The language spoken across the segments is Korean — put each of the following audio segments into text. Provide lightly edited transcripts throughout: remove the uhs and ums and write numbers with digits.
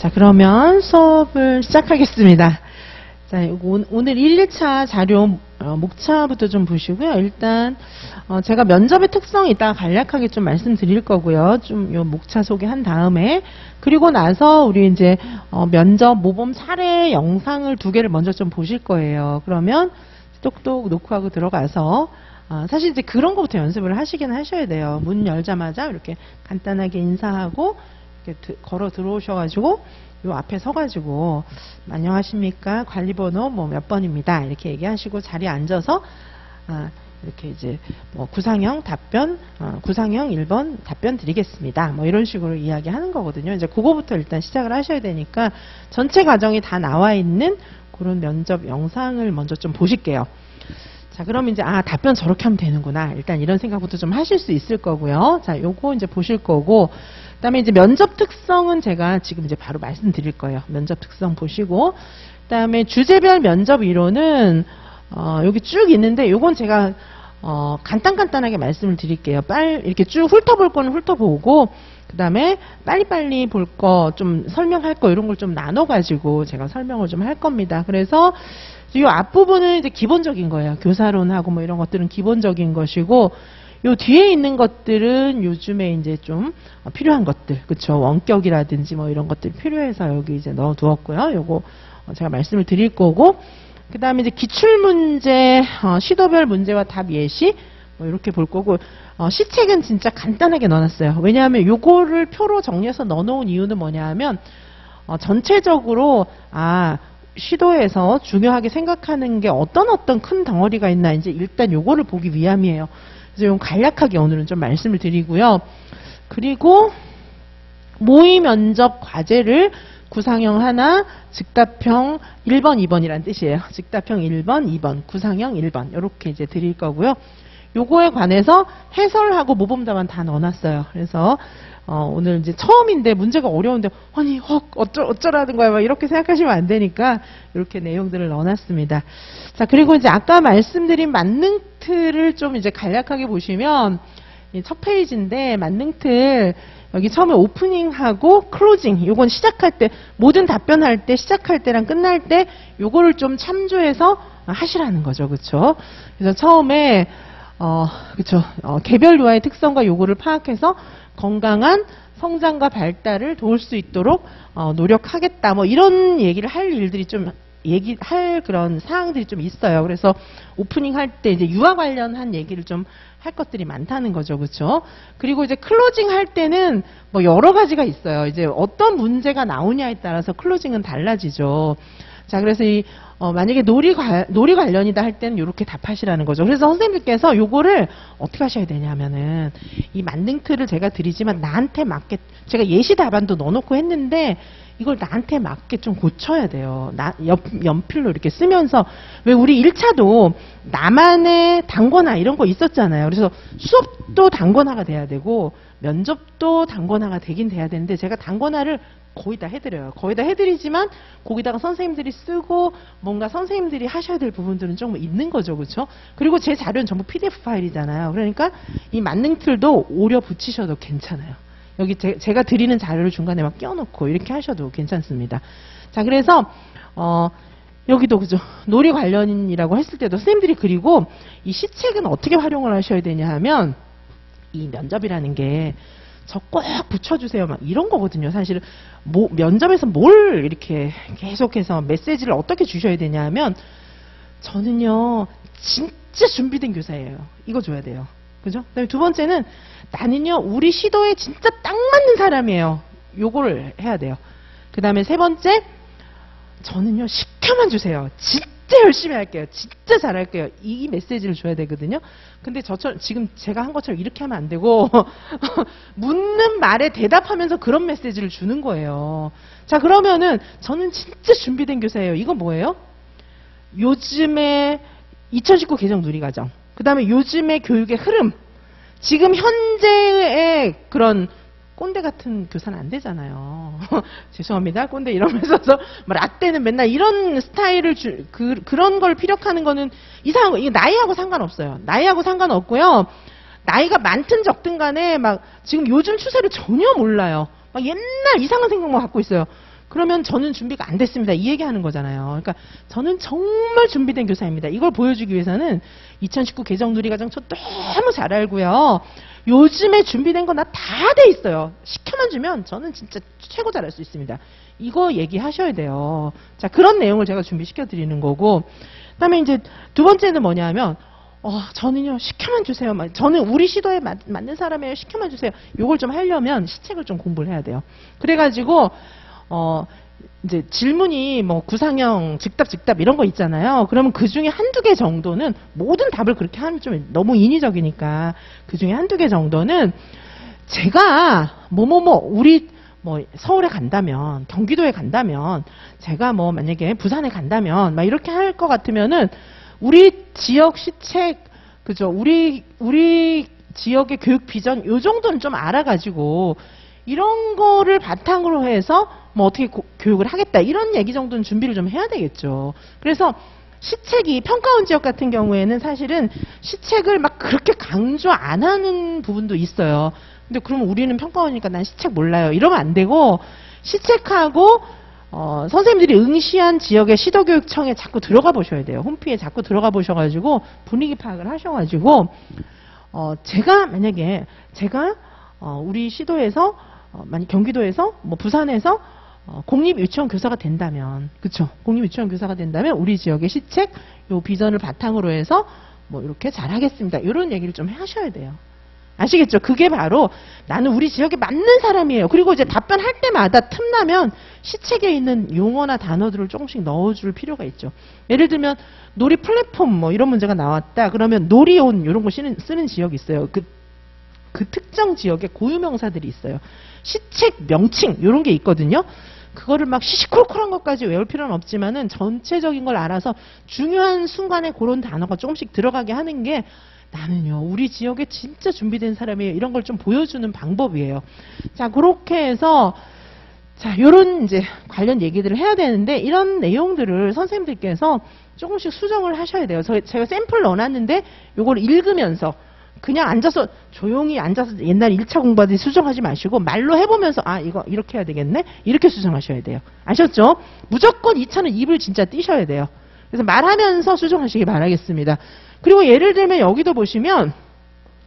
자, 그러면 수업을 시작하겠습니다. 자, 오늘 1~2차 자료 목차부터 좀 보시고요. 일단 제가 면접의 특성 이따가 간략하게 좀 말씀드릴 거고요. 좀 요 목차 소개한 다음에 그리고 나서 우리 이제 면접 모범 사례 영상을 2개를 먼저 좀 보실 거예요. 그러면 똑똑 녹화하고 들어가서 사실 이제 그런 거부터 연습을 하시긴 하셔야 돼요. 문 열자마자 이렇게 간단하게 인사하고 이렇게 걸어 들어오셔가지고 요 앞에 서가지고 안녕하십니까, 관리번호 뭐 몇 번입니다, 이렇게 얘기하시고 자리에 앉아서 이렇게 이제 뭐 구상형 답변, 구상형 1번 답변 드리겠습니다, 뭐 이런 식으로 이야기하는 거거든요. 이제 그거부터 일단 시작을 하셔야 되니까 전체 과정이 다 나와 있는 그런 면접 영상을 먼저 좀 보실게요. 자, 그럼 이제 답변 저렇게 하면 되는구나, 일단 이런 생각부터 좀 하실 수 있을 거고요. 자, 요거 이제 보실 거고, 그다음에 이제 면접 특성은 제가 지금 이제 바로 말씀드릴 거예요. 면접 특성 보시고, 그다음에 주제별 면접 이론은 여기 쭉 있는데 요건 제가 간단하게 말씀을 드릴게요. 이렇게 쭉 훑어볼 거는 훑어보고, 그다음에 빨리빨리 볼 거 좀 설명할 거 이런 걸 좀 나눠가지고 제가 설명을 좀 할 겁니다. 그래서 이 앞부분은 이제 기본적인 거예요. 교사론하고 뭐 이런 것들은 기본적인 것이고, 요 뒤에 있는 것들은 요즘에 이제 좀 필요한 것들, 그쵸? 원격이라든지 뭐 이런 것들이 필요해서 여기 이제 넣어두었고요. 요거 제가 말씀을 드릴 거고, 그 다음에 이제 기출문제, 시도별 문제와 답 예시, 뭐 이렇게 볼 거고, 시책은 진짜 간단하게 넣어놨어요. 왜냐하면 요거를 표로 정리해서 넣어놓은 이유는 뭐냐 하면, 전체적으로, 시도에서 중요하게 생각하는 게 어떤 큰 덩어리가 있나, 이제 일단 요거를 보기 위함이에요. 그래서 좀 간략하게 오늘은 좀 말씀을 드리고요. 그리고 모의 면접 과제를 구상형 하나, 즉답형 1번, 2번이란 뜻이에요. 즉답형 1번, 2번, 구상형 1번 이렇게 이제 드릴 거고요. 요거에 관해서 해설하고 모범답안 다 넣어놨어요. 그래서 오늘 이제 처음인데 문제가 어려운데 아니 어쩌라는 거야 막 이렇게 생각하시면 안 되니까 이렇게 내용들을 넣어놨습니다. 자, 그리고 이제 아까 말씀드린 만능 틀을 좀 이제 간략하게 보시면 첫 페이지인데, 만능 틀 여기 처음에 오프닝하고 클로징, 요건 시작할 때 모든 답변할 때 시작할 때랑 끝날 때 요거를 좀 참조해서 하시라는 거죠. 그렇죠? 그래서 처음에 그쵸. 개별 유아의 특성과 요구를 파악해서 건강한 성장과 발달을 도울 수 있도록 노력하겠다. 뭐 이런 얘기를 할 일들이 좀 얘기할 그런 사항들이 좀 있어요. 그래서 오프닝 할 때 이제 유아 관련한 얘기를 좀 할 것들이 많다는 거죠. 그렇죠? 그리고 이제 클로징 할 때는 뭐 여러 가지가 있어요. 이제 어떤 문제가 나오냐에 따라서 클로징은 달라지죠. 자, 그래서 만약에 놀이 관련이다 할 때는 이렇게 답하시라는 거죠. 그래서 선생님께서 요거를 어떻게 하셔야 되냐면은, 이 만능 틀을 제가 드리지만 나한테 맞게, 제가 예시 답안도 넣어놓고 했는데, 이걸 나한테 맞게 좀 고쳐야 돼요. 연필로 이렇게 쓰면서. 왜 우리 1차도 나만의 단권화 이런 거 있었잖아요. 그래서 수업도 단권화가 돼야 되고, 면접도 단권화가 되긴 돼야 되는데, 제가 단권화를 거의 다 해드려요. 거의 다 해드리지만 거기다가 선생님들이 쓰고 뭔가 선생님들이 하셔야 될 부분들은 좀 있는 거죠. 그렇죠? 그리고 제 자료는 전부 PDF 파일이잖아요. 그러니까 이 만능 틀도 오려 붙이셔도 괜찮아요. 여기 제가 드리는 자료를 중간에 막 끼워놓고 이렇게 하셔도 괜찮습니다. 자, 그래서 여기도 그죠? 놀이 관련이라고 했을 때도 선생님들이, 그리고 이 시책은 어떻게 활용을 하셔야 되냐 하면, 이 면접이라는 게 저 꼭 붙여주세요 막 이런 거거든요. 사실은 면접에서 뭘 이렇게 계속해서 메시지를 어떻게 주셔야 되냐 하면, 저는요 진짜 준비된 교사예요, 이거 줘야 돼요. 그죠? 그다음에 두 번째는 나는요 우리 시도에 진짜 딱 맞는 사람이에요, 요거를 해야 돼요. 그 다음에 세 번째, 저는요 시켜만 주세요, 진짜 열심히 할게요, 진짜 잘할게요, 이 메시지를 줘야 되거든요. 근데 저처럼 지금 제가 한 것처럼 이렇게 하면 안 되고 묻는 말에 대답하면서 그런 메시지를 주는 거예요. 자, 그러면은 저는 진짜 준비된 교사예요. 이거 뭐예요? 요즘에 2019 개정 누리과정, 그 다음에 요즘의 교육의 흐름, 지금 현재의 그런 꼰대 같은 교사는 안 되잖아요. 죄송합니다. 꼰대 이러면서 뭐 라떼는 맨날 이런 스타일을 그런 걸 피력하는 거는 이상한 거. 이게 나이하고 상관없어요. 나이하고 상관없고요. 나이가 많든 적든 간에 막 지금 요즘 추세를 전혀 몰라요. 막 옛날 이상한 생각만 갖고 있어요. 그러면 저는 준비가 안 됐습니다. 이 얘기하는 거잖아요. 그러니까 저는 정말 준비된 교사입니다. 이걸 보여주기 위해서는 2019 개정 누리과정 저 너무 잘 알고요. 요즘에 준비된 거 나 다 돼 있어요. 시켜만 주면 저는 진짜 최고 잘할 수 있습니다. 이거 얘기하셔야 돼요. 자, 그런 내용을 제가 준비시켜 드리는 거고, 그다음에 이제 두 번째는 뭐냐면 저는요 시켜만 주세요. 저는 우리 시도에 맞는 사람이에요. 시켜만 주세요. 요걸 좀 하려면 시책을 좀 공부를 해야 돼요. 그래가지고 이제 질문이 뭐 구상형, 즉답 이런 거 있잖아요. 그러면 그 중에 한두 개 정도는 모든 답을 그렇게 하면 좀 너무 인위적이니까 그 중에 한두 개 정도는 제가 우리 뭐 서울에 간다면, 경기도에 간다면, 제가 뭐 만약에 부산에 간다면 막 이렇게 할 것 같으면은 우리 지역 시책, 그죠? 우리 지역의 교육 비전 요 정도는 좀 알아가지고 이런 거를 바탕으로 해서 뭐 어떻게 교육을 하겠다 이런 얘기 정도는 준비를 좀 해야 되겠죠. 그래서 시책이 평가원 지역 같은 경우에는 사실은 시책을 막 그렇게 강조 안 하는 부분도 있어요. 근데 그러면 우리는 평가원이니까 난 시책 몰라요. 이러면 안 되고 시책하고 선생님들이 응시한 지역의 시도교육청에 자꾸 들어가 보셔야 돼요. 홈피에 자꾸 들어가 보셔가지고 분위기 파악을 하셔가지고 제가 만약에 우리 시도에서 만약 경기도에서 뭐 부산에서 공립유치원 교사가 된다면, 그쵸? 공립유치원 교사가 된다면 우리 지역의 시책 요 비전을 바탕으로 해서 뭐 이렇게 잘하겠습니다. 이런 얘기를 좀 하셔야 돼요. 아시겠죠? 그게 바로 나는 우리 지역에 맞는 사람이에요. 그리고 이제 답변할 때마다 틈나면 시책에 있는 용어나 단어들을 조금씩 넣어줄 필요가 있죠. 예를 들면 놀이 플랫폼 뭐 이런 문제가 나왔다. 그러면 놀이온 이런 거 쓰는 지역이 있어요. 그 특정 지역에 고유명사들이 있어요. 시책 명칭 이런 게 있거든요. 그거를 막 시시콜콜한 것까지 외울 필요는 없지만은 전체적인 걸 알아서 중요한 순간에 그런 단어가 조금씩 들어가게 하는 게 나는요 우리 지역에 진짜 준비된 사람이에요. 이런 걸 좀 보여주는 방법이에요. 자, 그렇게 해서 자, 요런 이제 관련 얘기들을 해야 되는데 이런 내용들을 선생님들께서 조금씩 수정을 하셔야 돼요. 제가 샘플 넣어놨는데 요걸 읽으면서 그냥 앉아서 조용히 앉아서 옛날 1차 공부하듯이 수정하지 마시고 말로 해보면서 이거 이렇게 해야 되겠네? 이렇게 수정하셔야 돼요. 아셨죠? 무조건 2차는 입을 진짜 띄셔야 돼요. 그래서 말하면서 수정하시기 바라겠습니다. 그리고 예를 들면 여기도 보시면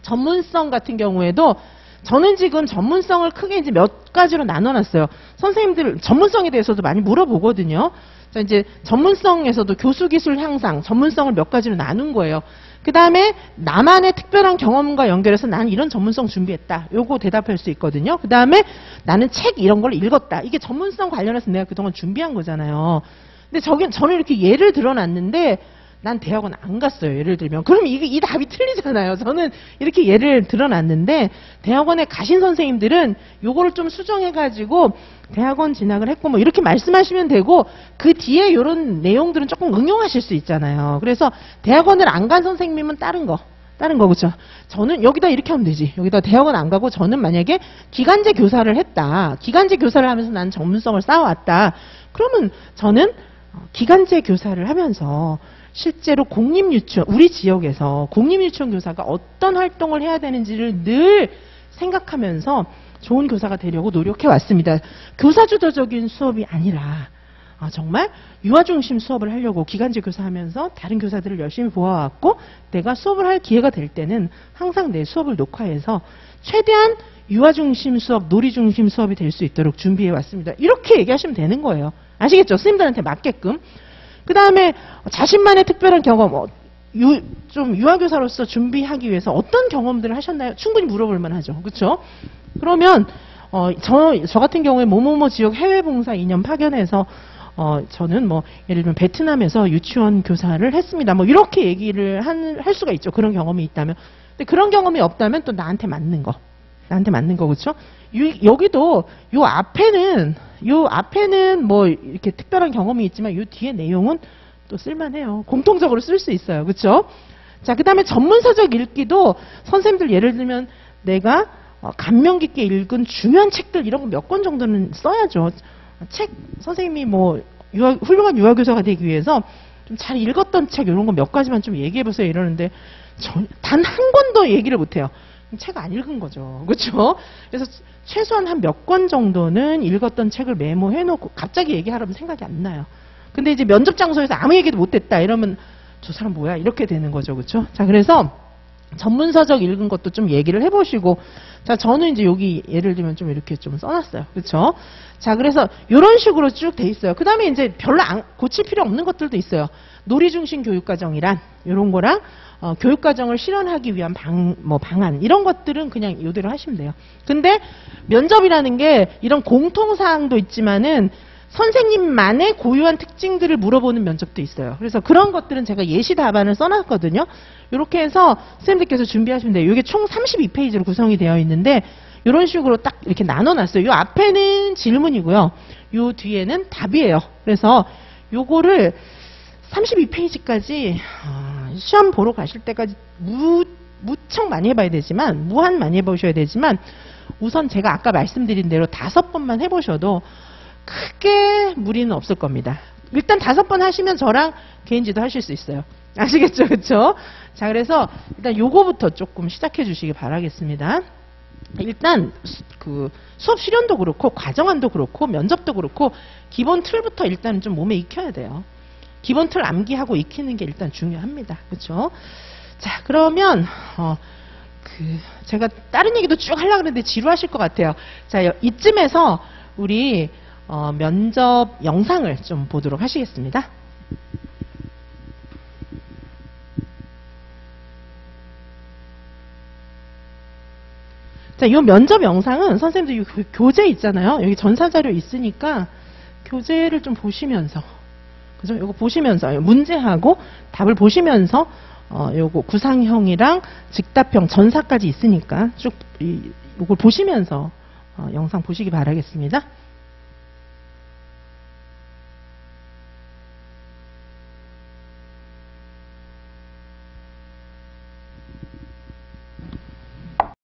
전문성 같은 경우에도 저는 지금 전문성을 크게 이제 몇 가지로 나눠놨어요. 선생님들 전문성에 대해서도 많이 물어보거든요. 자, 이제 전문성에서도 교수기술 향상, 전문성을 몇 가지로 나눈 거예요. 그 다음에 나만의 특별한 경험과 연결해서 나는 이런 전문성 준비했다. 요거 대답할 수 있거든요. 그 다음에 나는 책 이런 걸 읽었다. 이게 전문성 관련해서 내가 그동안 준비한 거잖아요. 근데 저는 이렇게 예를 들어놨는데 난 대학원 안 갔어요. 예를 들면. 그럼 이 답이 틀리잖아요. 저는 이렇게 예를 들어놨는데 대학원에 가신 선생님들은 요거를 좀 수정해가지고 대학원 진학을 했고 뭐 이렇게 말씀하시면 되고 그 뒤에 이런 내용들은 조금 응용하실 수 있잖아요. 그래서 대학원을 안 간 선생님은 다른 거 그렇죠. 저는 여기다 이렇게 하면 되지. 여기다 대학원 안 가고 저는 만약에 기간제 교사를 했다. 기간제 교사를 하면서 나는 전문성을 쌓아왔다. 그러면 저는 기간제 교사를 하면서 실제로 공립유치원, 우리 지역에서 공립유치원 교사가 어떤 활동을 해야 되는지를 늘 생각하면서 좋은 교사가 되려고 노력해 왔습니다. 교사주도적인 수업이 아니라 정말 유아중심 수업을 하려고 기간제 교사하면서 다른 교사들을 열심히 보아왔고 내가 수업을 할 기회가 될 때는 항상 내 수업을 녹화해서 최대한 유아중심 수업, 놀이중심 수업이 될 수 있도록 준비해 왔습니다. 이렇게 얘기하시면 되는 거예요. 아시겠죠? 스님들한테 맞게끔. 그 다음에 자신만의 특별한 경험, 좀 유아교사로서 준비하기 위해서 어떤 경험들을 하셨나요? 충분히 물어볼 만하죠. 그렇죠? 그러면 저 같은 경우에 뭐뭐뭐 지역 해외봉사 2년 파견해서 저는 뭐 예를 들면 베트남에서 유치원 교사를 했습니다. 뭐 이렇게 얘기를 할 수가 있죠. 그런 경험이 있다면. 근데 그런 경험이 없다면 또 나한테 맞는 거 그렇죠? 여기도 요 앞에는 뭐 이렇게 특별한 경험이 있지만 요 뒤에 내용은 또 쓸만해요. 공통적으로 쓸 수 있어요. 그렇죠? 자, 그다음에 전문서적 읽기도 선생님들 예를 들면 내가 감명 깊게 읽은 중요한 책들 이런 거 몇 권 정도는 써야죠. 선생님이 뭐 훌륭한 유아교사가 되기 위해서 좀 잘 읽었던 책 이런 거 몇 가지만 좀 얘기해 보세요 이러는데 단 한 권도 얘기를 못 해요. 책 안 읽은 거죠. 그렇죠? 그래서 최소한 한 몇 권 정도는 읽었던 책을 메모해놓고 갑자기 얘기하려면 생각이 안 나요. 근데 이제 면접 장소에서 아무 얘기도 못했다 이러면 저 사람 뭐야 이렇게 되는 거죠. 그렇죠? 자, 그래서 전문서적 읽은 것도 좀 얘기를 해보시고, 자, 저는 이제 여기 예를 들면 좀 이렇게 좀 써놨어요. 그렇죠? 자, 그래서 이런 식으로 쭉 돼 있어요. 그 다음에 이제 별로 고칠 필요 없는 것들도 있어요. 놀이중심 교육과정이란 이런 거랑 교육과정을 실현하기 위한 방안 이런 것들은 그냥 이대로 하시면 돼요. 근데 면접이라는 게 이런 공통사항도 있지만은 선생님만의 고유한 특징들을 물어보는 면접도 있어요. 그래서 그런 것들은 제가 예시 답안을 써놨거든요. 이렇게 해서 선생님들께서 준비하시면 돼요. 이게 총 32페이지로 구성이 되어 있는데 이런 식으로 딱 이렇게 나눠놨어요. 이 앞에는 질문이고요. 이 뒤에는 답이에요. 그래서 요거를 32페이지까지 시험 보러 가실 때까지 무척 많이 해봐야 되지만, 무한 많이 해보셔야 되지만, 우선 제가 아까 말씀드린 대로 5번만 해보셔도 크게 무리는 없을 겁니다. 일단 5번 하시면 저랑 개인지도 하실 수 있어요. 아시겠죠? 그쵸? 자, 그래서 일단 요거부터 조금 시작해 주시기 바라겠습니다. 일단 그 수업 실현도 그렇고 과정안도 그렇고 면접도 그렇고 기본 틀부터 일단 좀 몸에 익혀야 돼요. 기본 틀 암기하고 익히는 게 일단 중요합니다. 그렇죠? 자, 그러면 제가 다른 얘기도 쭉 하려고 했는데 지루하실 것 같아요. 자, 이쯤에서 우리 면접 영상을 좀 보도록 하시겠습니다. 자, 이 면접 영상은 선생님들 교재 있잖아요. 여기 전사자료 있으니까 교재를 좀 보시면서, 그죠? 요거 보시면서 문제하고 답을 보시면서 요거 구상형이랑 즉답형 전사까지 있으니까 쭉 요걸 보시면서 영상 보시기 바라겠습니다.